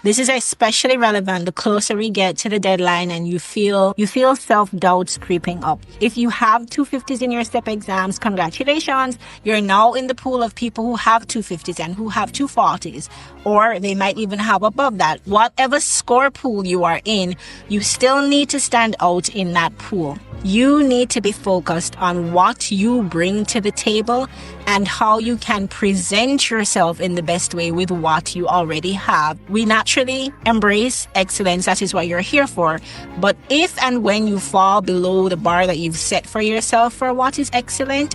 This is especially relevant the closer we get to the deadline and you feel self-doubts creeping up. If you have 250s in your STEP exams, congratulations. You're now in the pool of people who have 250s and who have 240s, or they might even have above that. Whatever score pool you are in, you still need to stand out in that pool. You need to be focused on what you bring to the table and how you can present yourself in the best way with what you already have. We naturally embrace excellence. That is what you're here for. But if and when you fall below the bar that you've set for yourself for what is excellent,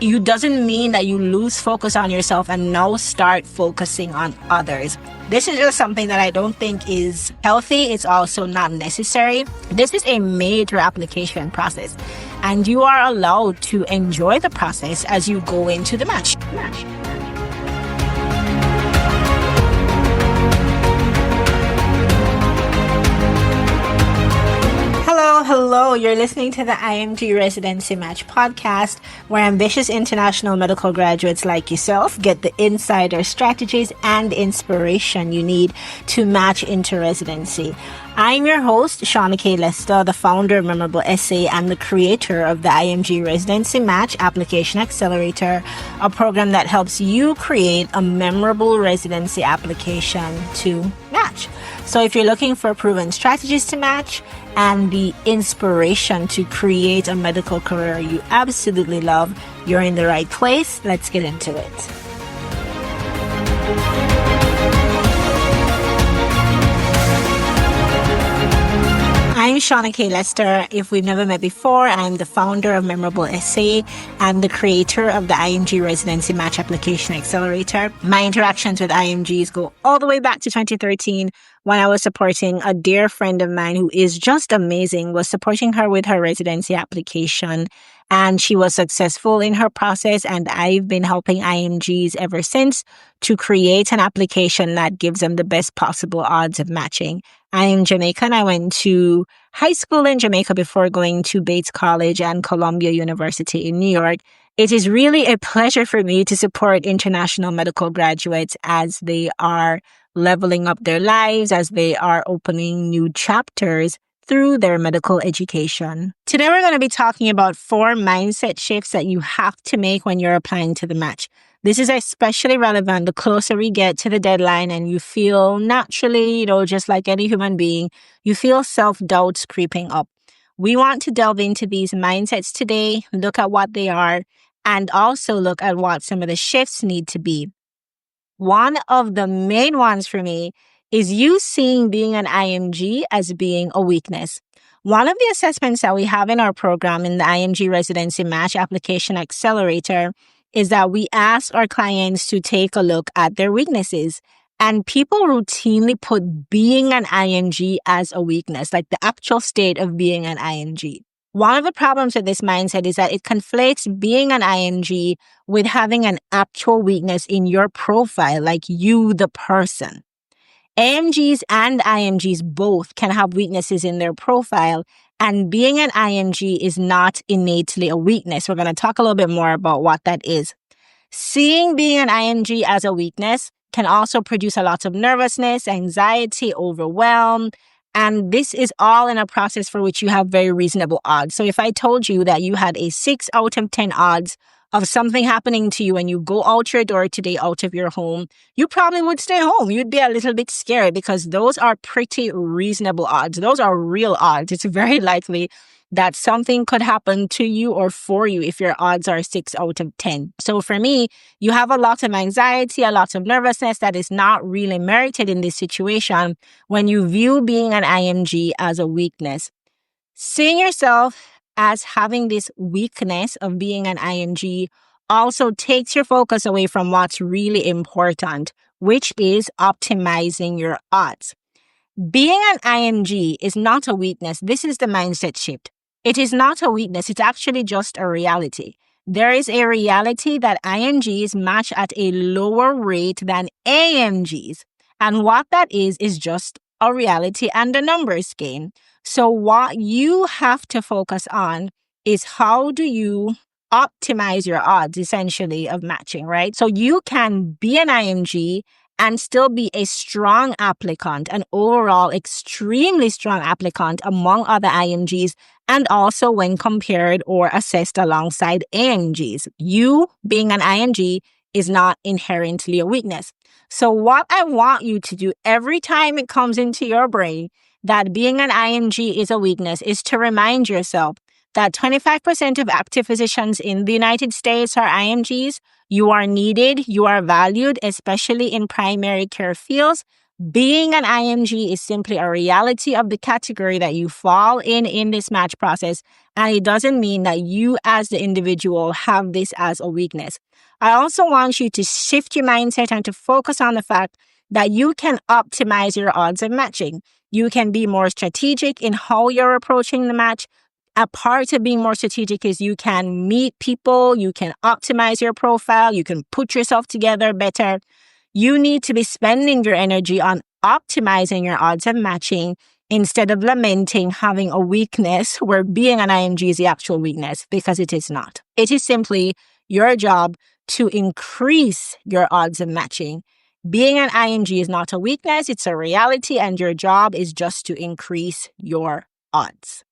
it doesn't mean that you lose focus on yourself and now start focusing on others. This is just something that I don't think is healthy. It's also not necessary. This is a major application process, and you are allowed to enjoy the process as you go into the match. Hello. You're listening to the IMG Residency Match podcast, where ambitious international medical graduates like yourself get the insider strategies and inspiration you need to match into residency. I'm your host, Shawna-Kaye Lester, the founder of Memorable Essay and the creator of the IMG Residency Match Application Accelerator, a program that helps you create a memorable residency application to match. So if you're looking for proven strategies to match and the inspiration to create a medical career you absolutely love, you're in the right place. Let's get into it. I'm Shawna-Kaye Lester. If we've never met before, I'm the founder of Memorable Essay and the creator of the IMG Residency Match Application Accelerator. My interactions with IMGs go all the way back to 2013 when I was supporting a dear friend of mine who is just amazing, was supporting her with her residency application, and she was successful in her process, and I've been helping IMGs ever since to create an application that gives them the best possible odds of matching. I am Jamaican. I went to high school in Jamaica before going to Bates College and Columbia University in New York. It is really a pleasure for me to support international medical graduates as they are leveling up their lives, as they are opening new chapters through their medical education. Today, we're going to be talking about 4 mindset shifts that you have to make when you're applying to the match. This is especially relevant the closer we get to the deadline and you feel naturally, just like any human being, you feel self-doubts creeping up. We want to delve into these mindsets today, look at what they are, and also look at what some of the shifts need to be. One of the main ones for me is you seeing being an IMG as being a weakness. One of the assessments that we have in our program in the IMG Residency Match Application Accelerator is that we ask our clients to take a look at their weaknesses. And people routinely put being an IMG as a weakness, like the actual state of being an IMG. One of the problems with this mindset is that it conflates being an IMG with having an actual weakness in your profile, like you, the person. AMGs and IMGs both can have weaknesses in their profile, and being an IMG is not innately a weakness. We're going to talk a little bit more about what that is. Seeing being an IMG as a weakness can also produce a lot of nervousness, anxiety, overwhelm, and this is all in a process for which you have very reasonable odds. So if I told you that you had a 6 out of 10 odds of something happening to you when you go out your door today, out of your home, you probably would stay home. You'd be a little bit scared because those are pretty reasonable odds. Those are real odds. It's very likely that something could happen to you or for you if your odds are 6 out of 10. So for me, you have a lot of anxiety, a lot of nervousness that is not really merited in this situation when you view being an IMG as a weakness. Seeing yourself as having this weakness of being an IMG also takes your focus away from what's really important, which is optimizing your odds. Being an IMG is not a weakness. This is the mindset shift. It is not a weakness. It's actually just a reality. There is a reality that IMGs match at a lower rate than AMGs. And what that is just a reality and a numbers game. So what you have to focus on is how do you optimize your odds, essentially, of matching, right? So you can be an IMG and still be a strong applicant, an overall extremely strong applicant among other IMGs, and also when compared or assessed alongside AMGs. You being an IMG is not inherently a weakness. So what I want you to do every time it comes into your brain that being an IMG is a weakness is to remind yourself that 25% of active physicians in the United States are IMGs. You are needed, you are valued, especially in primary care fields. Being an IMG is simply a reality of the category that you fall in this match process, and it doesn't mean that you as the individual have this as a weakness. I also want you to shift your mindset and to focus on the fact that you can optimize your odds of matching. You can be more strategic in how you're approaching the match. A part of being more strategic is you can meet people, you can optimize your profile, you can put yourself together better. You need to be spending your energy on optimizing your odds of matching instead of lamenting having a weakness where being an IMG is the actual weakness, because it is not. It is simply your job to increase your odds of matching. Being an IMG is not a weakness, it's a reality, and your job is just to increase your odds.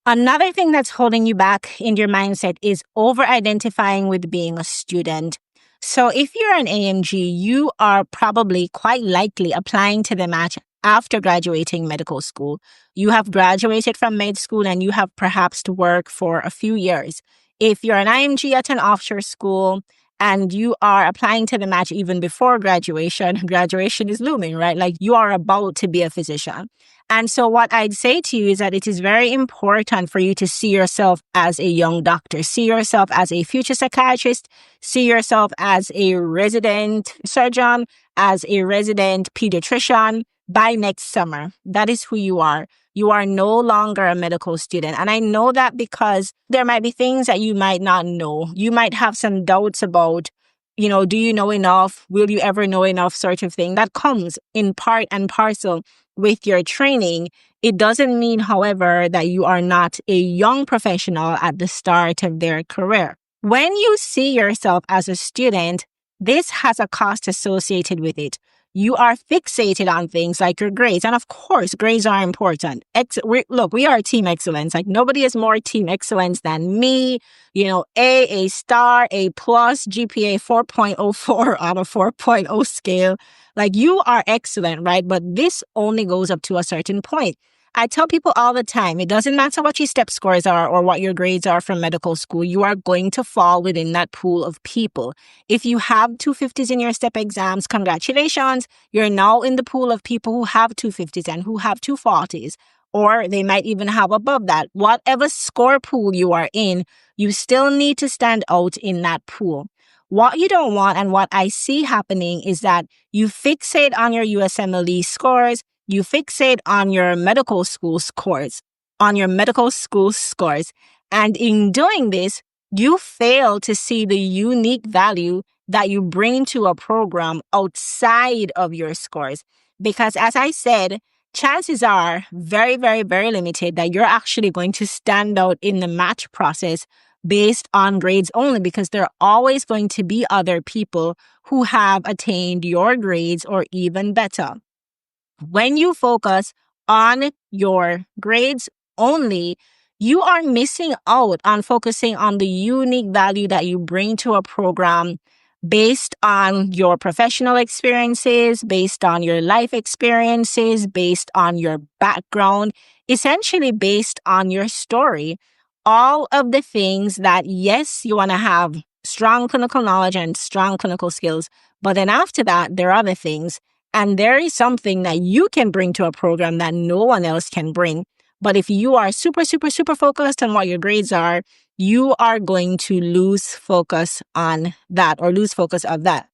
Another thing that's holding you back in your mindset is over-identifying with being a student. So if you're an AMG, you are probably quite likely applying to the match after graduating medical school. You have graduated from med school and you have perhaps to work for a few years. If you're an IMG at an offshore school and you are applying to the match even before graduation, graduation is looming, right? Like you are about to be a physician. And so what I'd say to you is that it is very important for you to see yourself as a young doctor, see yourself as a future psychiatrist, see yourself as a resident surgeon, as a resident pediatrician by next summer. That is who you are. You are no longer a medical student. And I know that because there might be things that you might not know. You might have some doubts about, do you know enough? Will you ever know enough sort of thing? That comes in part and parcel with your training. It doesn't mean, however, that you are not a young professional at the start of their career. When you see yourself as a student, this has a cost associated with it. You are fixated on things like your grades. And of course, grades are important. We are team excellence. Like nobody is more team excellence than me. A star, A plus, GPA 4.04 on a 4.0 scale. Like you are excellent, right? But this only goes up to a certain point. I tell people all the time, it doesn't matter what your step scores are or what your grades are from medical school, you are going to fall within that pool of people. If you have 250s in your step exams, congratulations, you're now in the pool of people who have 250s and who have 240s, or they might even have above that. Whatever score pool you are in, you still need to stand out in that pool. What you don't want and what I see happening is that you fixate on your USMLE scores, you fixate on your medical school scores, and in doing this, you fail to see the unique value that you bring to a program outside of your scores. Because as I said, chances are very, very, very limited that you're actually going to stand out in the match process based on grades only, because there are always going to be other people who have attained your grades or even better. When you focus on your grades only, you are missing out on focusing on the unique value that you bring to a program based on your professional experiences, based on your life experiences, based on your background, essentially based on your story. All of the things that, yes, you want to have strong clinical knowledge and strong clinical skills, but then after that, there are other things. And there is something that you can bring to a program that no one else can bring. But if you are super, super, super focused on what your grades are, you are going to lose focus on that or lose focus of that.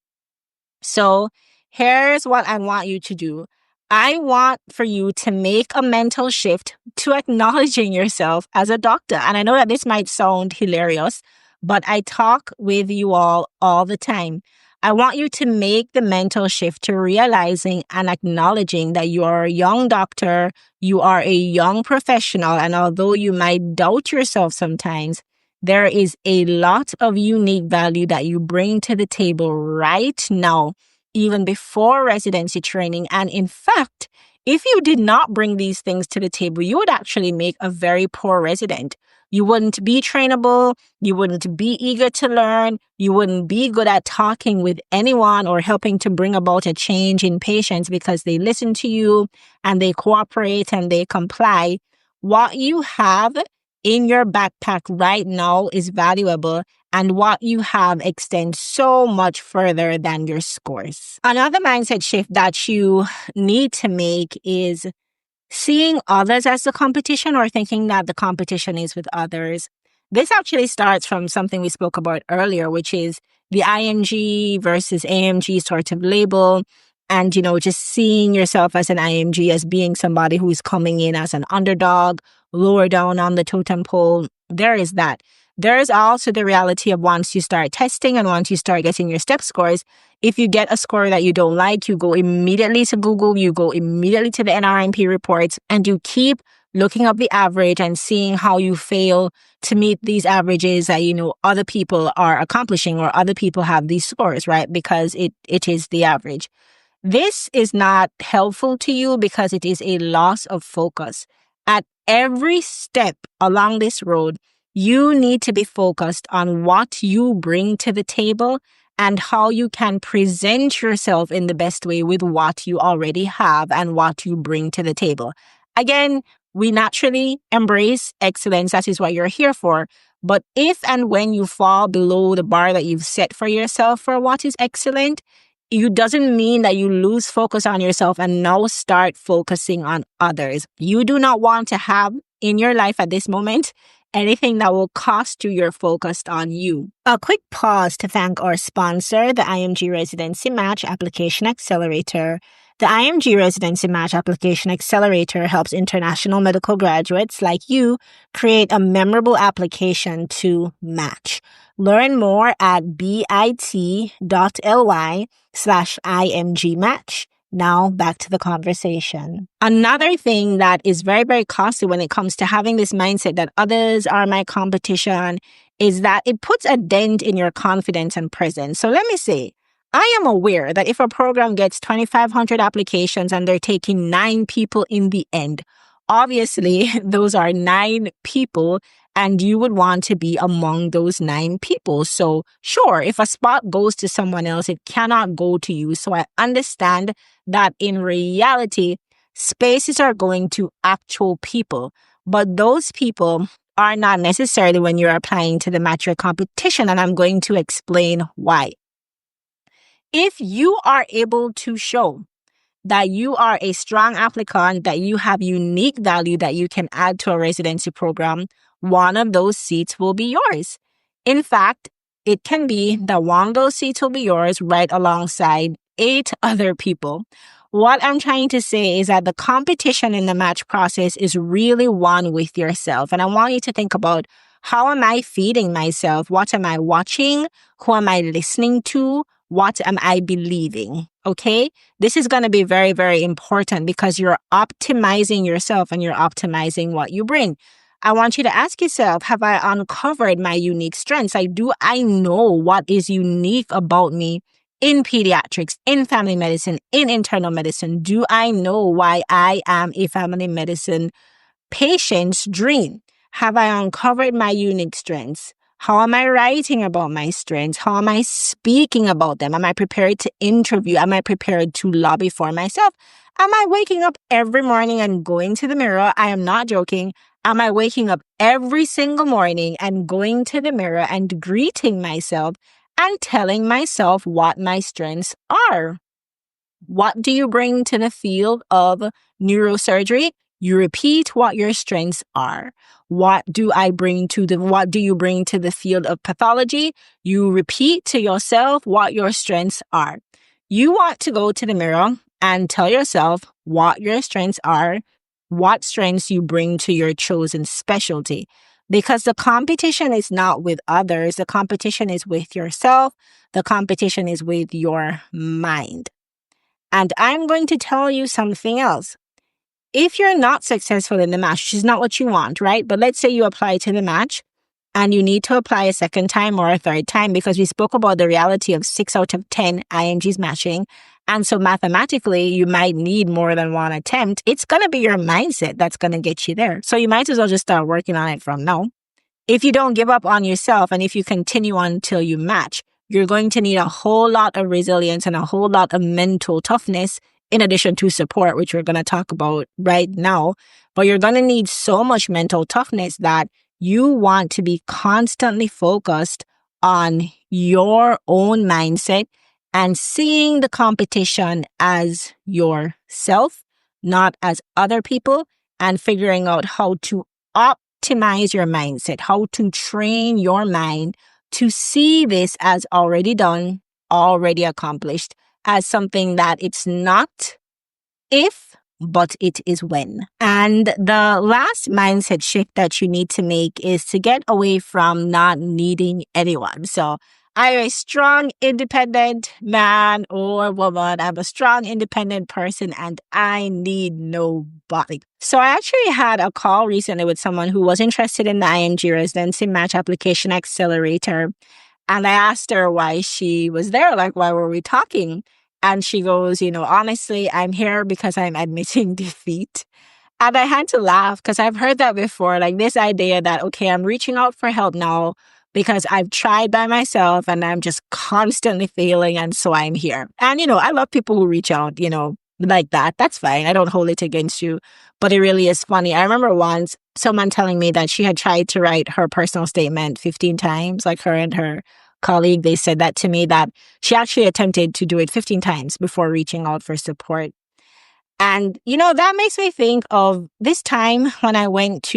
So here's what I want you to do. I want for you to make a mental shift to acknowledging yourself as a doctor. And I know that this might sound hilarious, but I talk with you all the time. I want you to make the mental shift to realizing and acknowledging that you are a young doctor, you are a young professional, and although you might doubt yourself sometimes, there is a lot of unique value that you bring to the table right now even before residency training. And in fact, if you did not bring these things to the table, you would actually make a very poor resident. You wouldn't be trainable. You wouldn't be eager to learn. You wouldn't be good at talking with anyone or helping to bring about a change in patients because they listen to you and they cooperate and they comply. What you have in your backpack right now is valuable, and what you have extends so much further than your scores. Another mindset shift that you need to make is seeing others as the competition or thinking that the competition is with others. This actually starts from something we spoke about earlier, which is the IMG versus AMG sort of label. And, just seeing yourself as an IMG, as being somebody who is coming in as an underdog, lower down on the totem pole. There is that. There is also the reality of once you start testing and once you start getting your step scores, if you get a score that you don't like, you go immediately to Google, you go immediately to the NRMP reports, and you keep looking up the average and seeing how you fail to meet these averages that, other people are accomplishing or other people have these scores, right? Because it is the average. This is not helpful to you because it is a loss of focus. At every step along this road, you need to be focused on what you bring to the table and how you can present yourself in the best way with what you already have and what you bring to the table. Again, we naturally embrace excellence. That is what you're here for. But if and when you fall below the bar that you've set for yourself for what is excellent, it doesn't mean that you lose focus on yourself and now start focusing on others. You do not want to have in your life at this moment anything that will cost you your focus on you. A quick pause to thank our sponsor, the IMG Residency Match Application Accelerator. The IMG Residency Match Application Accelerator helps international medical graduates like you create a memorable application to match. Learn more at bit.ly/IMG match. Now back to the conversation. Another thing that is very, very costly when it comes to having this mindset that others are my competition is that it puts a dent in your confidence and presence. So let me say, I am aware that if a program gets 2,500 applications and they're taking 9 people in the end, obviously those are 9 people and you would want to be among those 9 people. So sure, if a spot goes to someone else, it cannot go to you. So I understand that in reality, spaces are going to actual people, but those people are not necessarily when you're applying to the match your competition. And I'm going to explain why. If you are able to show that you are a strong applicant, that you have unique value that you can add to a residency program, one of those seats will be yours. In fact, it can be that one of those seats will be yours right alongside 8 other people. What I'm trying to say is that the competition in the match process is really one with yourself. And I want you to think about, how am I feeding myself? What am I watching? Who am I listening to? What am I believing? Okay? This is going to be very, very important because you're optimizing yourself and you're optimizing what you bring. I want you to ask yourself, have I uncovered my unique strengths? Do I know what is unique about me in pediatrics, in family medicine, in internal medicine? Do I know why I am a family medicine patient's dream? Have I uncovered my unique strengths? How am I writing about my strengths? How am I speaking about them? Am I prepared to interview? Am I prepared to lobby for myself? Am I waking up every morning and going to the mirror? I am not joking. Am I waking up every single morning and going to the mirror and greeting myself and telling myself what my strengths are? What do you bring to the field of neurosurgery? You repeat what your strengths are. What do you bring to the field of pathology? You repeat to yourself what your strengths are. You want to go to the mirror and tell yourself what your strengths are, what strengths you bring to your chosen specialty. Because the competition is not with others. The competition is with yourself. The competition is with your mind. And I'm going to tell you something else. If you're not successful in the match, which is not what you want, right? But let's say you apply to the match and you need to apply a second time or a third time, because we spoke about the reality of 6 out of 10 INGs matching. And so mathematically, you might need more than one attempt. It's going to be your mindset that's going to get you there. So you might as well just start working on it from now. If you don't give up on yourself and if you continue on until you match, you're going to need a whole lot of resilience and a whole lot of mental toughness in addition to support, which we're going to talk about right now. But you're going to need so much mental toughness that you want to be constantly focused on your own mindset and seeing the competition as yourself, not as other people, and figuring out how to optimize your mindset, how to train your mind to see this as already done, already accomplished, as something that it's not if, but it is when. And the last mindset shift that you need to make is to get away from not needing anyone. So I'm a strong, independent man or woman. I'm a strong, independent person, and I need nobody. So I actually had a call recently with someone who was interested in the ING Residency Match Application Accelerator. And I asked her why she was there, like, why were we talking? And she goes, honestly, I'm here because I'm admitting defeat. And I had to laugh because I've heard that before, like this idea that, okay, I'm reaching out for help now because I've tried by myself and I'm just constantly failing. And so I'm here. And, I love people who reach out, like that. That's fine. I don't hold it against you. But it really is funny. I remember once someone telling me that she had tried to write her personal statement 15 times, like her and her colleague, they said that to me, that she actually attempted to do it 15 times before reaching out for support. And, that makes me think of this time when I went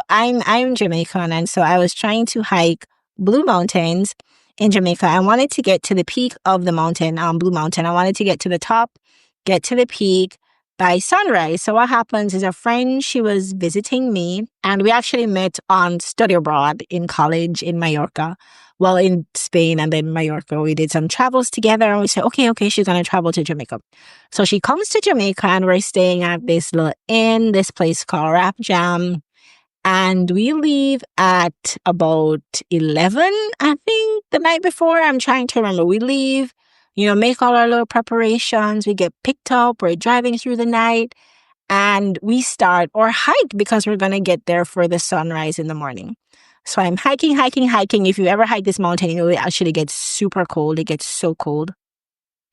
I'm Jamaican. And so I was trying to hike Blue Mountains in Jamaica. I wanted to get to the peak of the mountain, Blue Mountain. I wanted to get to the top, get to the peak by sunrise. So what happens is a friend, she was visiting me, and we actually met on study abroad in college in Mallorca. Well, in Spain and then Mallorca, we did some travels together, and we said, okay, she's going to travel to Jamaica. So she comes to Jamaica, and we're staying at this little inn, this place called Rap Jam. And we leave at about 11, I think, the night before. I'm trying to remember. We leave, make all our little preparations. We get picked up. We're driving through the night. And we start or hike because we're going to get there for the sunrise in the morning. So I'm hiking. If you ever hike this mountain, it actually gets super cold. It gets so cold.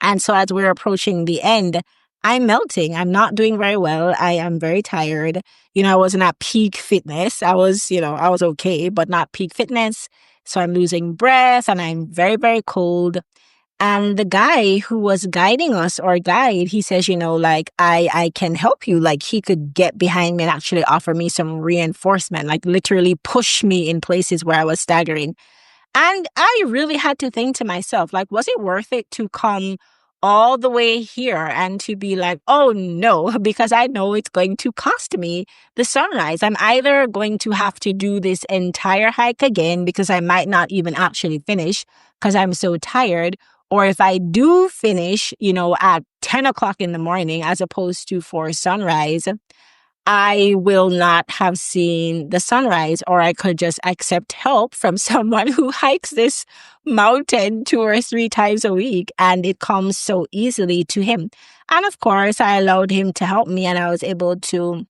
And so as we're approaching the end, I'm melting. I'm not doing very well. I am very tired. I wasn't at peak fitness. I was okay, but not peak fitness. So I'm losing breath and I'm very, very cold. And the guy who was guiding us, or guide, he says, I can help you. Like, he could get behind me and actually offer me some reinforcement, like literally push me in places where I was staggering. And I really had to think to myself, like, was it worth it to come all the way here and to be like, oh no, because I know it's going to cost me the sunrise. I'm either going to have to do this entire hike again because I might not even actually finish because I'm so tired. Or if I do finish, at 10 o'clock in the morning, as opposed to for sunrise, I will not have seen the sunrise, or I could just accept help from someone who hikes this mountain 2 or 3 times a week, and it comes so easily to him. And of course, I allowed him to help me, and I was able to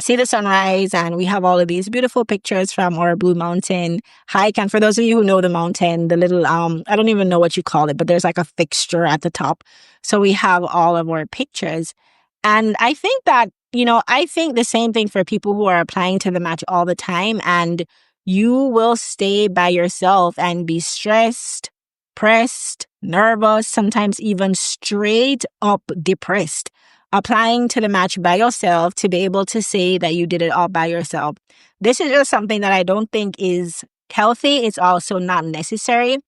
see the sunrise, and we have all of these beautiful pictures from our Blue Mountain hike. And for those of you who know the mountain, the little, I don't even know what you call it, but there's like a fixture at the top. So we have all of our pictures. And I think that, I think the same thing for people who are applying to the match all the time, and you will stay by yourself and be stressed, pressed, nervous, sometimes even straight up depressed. Applying to the match by yourself to be able to say that you did it all by yourself. This is just something that I don't think is healthy. It's also not necessary.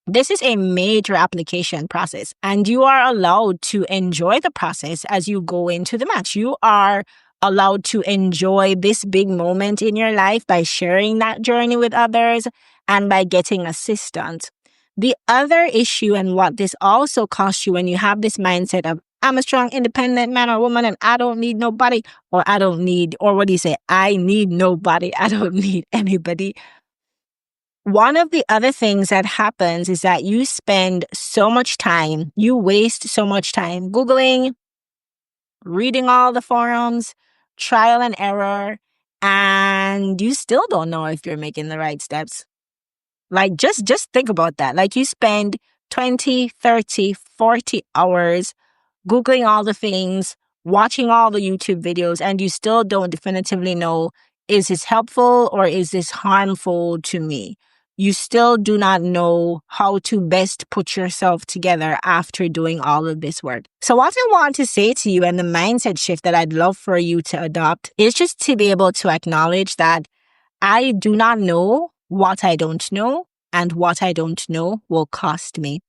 This is a major application process, and you are allowed to enjoy the process as you go into the match. You are allowed to enjoy this big moment in your life by sharing that journey with others and by getting assistance. The other issue, and what this also costs you when you have this mindset of, I'm a strong, independent man or woman and I don't need nobody, or I need nobody. I don't need anybody. One of the other things that happens is that you spend so much time, you waste so much time Googling, reading all the forums, trial and error, and you still don't know if you're making the right steps. Like, just think about that. Like, you spend 20, 30, 40 hours Googling all the things, watching all the YouTube videos, and you still don't definitively know, is this helpful or is this harmful to me? You still do not know how to best put yourself together after doing all of this work. So what I want to say to you, and the mindset shift that I'd love for you to adopt, is just to be able to acknowledge that I do not know what I don't know, and what I don't know will cost me.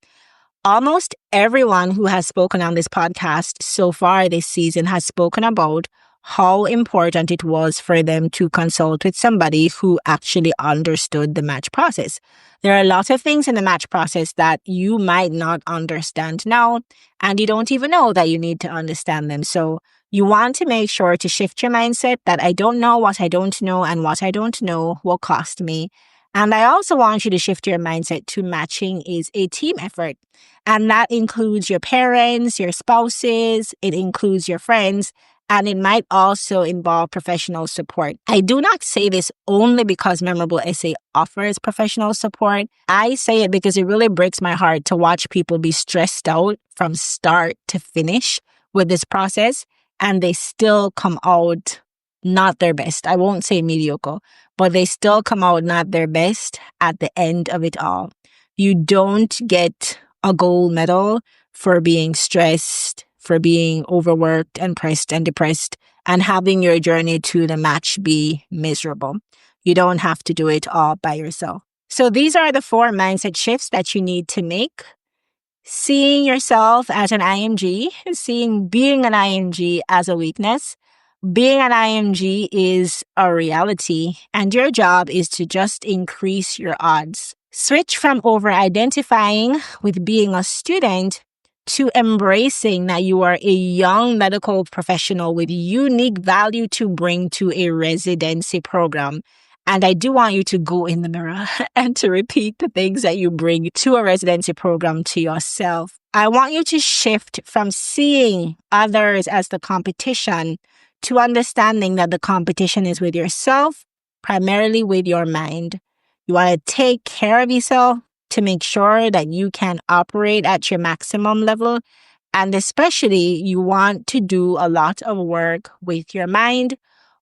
Almost everyone who has spoken on this podcast so far this season has spoken about how important it was for them to consult with somebody who actually understood the match process. There are a lot of things in the match process that you might not understand now, and you don't even know that you need to understand them. So you want to make sure to shift your mindset that I don't know what I don't know, and what I don't know will cost me. And I also want you to shift your mindset to matching is a team effort. And that includes your parents, your spouses, it includes your friends, and it might also involve professional support. I do not say this only because Memorable Essay offers professional support. I say it because it really breaks my heart to watch people be stressed out from start to finish with this process, and they still come out not their best. I won't say mediocre, but they still come out not their best at the end of it all. You don't get a gold medal for being stressed, for being overworked and pressed and depressed, and having your journey to the match be miserable. You don't have to do it all by yourself. So these are the 4 mindset shifts that you need to make. Seeing yourself as an IMG, seeing being an IMG as a weakness. Being an IMG is a reality, and your job is to just increase your odds. Switch from over-identifying with being a student to embracing that you are a young medical professional with unique value to bring to a residency program. And I do want you to go in the mirror and to repeat the things that you bring to a residency program to yourself. I want you to shift from seeing others as the competition to understanding that the competition is with yourself, primarily with your mind. You want to take care of yourself to make sure that you can operate at your maximum level. And especially, you want to do a lot of work with your mind,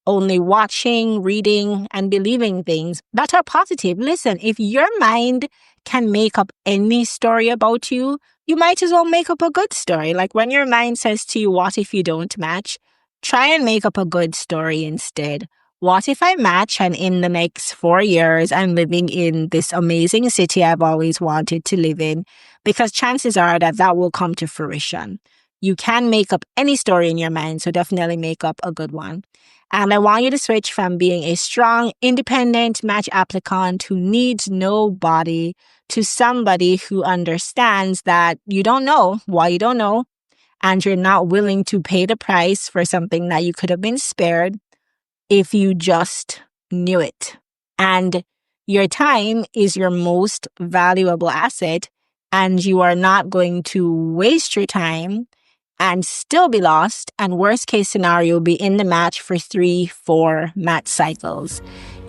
only watching, reading, and believing things that are positive. Listen, if your mind can make up any story about you, you might as well make up a good story. Like when your mind says to you, what if you don't match? Try and make up a good story instead. What if I match and in the next 4 years I'm living in this amazing city I've always wanted to live in? Because chances are that that will come to fruition. You can make up any story in your mind, so definitely make up a good one. And I want you to switch from being a strong, independent match applicant who needs nobody to somebody who understands that you don't know why you don't know, and you're not willing to pay the price for something that you could have been spared if you just knew it. And your time is your most valuable asset, and you are not going to waste your time and still be lost, and worst case scenario, be in the match for 3-4 match cycles.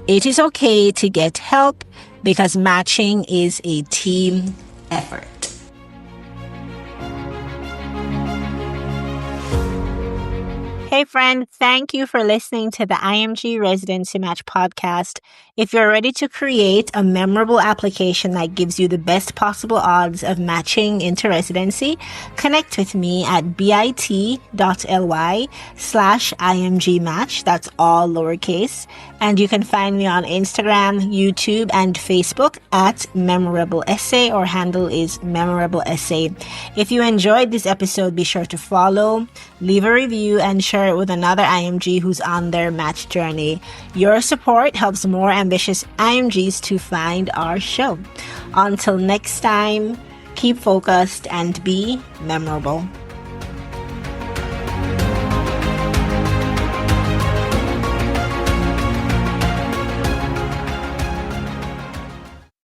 It is okay to get help because matching is a team effort. Hey friend, thank you for listening to the IMG Residency Match podcast. If you're ready to create a memorable application that gives you the best possible odds of matching into residency, connect with me at bit.ly/IMG match. That's all lowercase. And you can find me on Instagram, YouTube, and Facebook at Memorable Essay. Or handle is Memorable Essay. If you enjoyed this episode, be sure to follow, leave a review, and share it with another IMG who's on their match journey. Your support helps more ambitious IMGs to find our show. Until next time, keep focused and be memorable.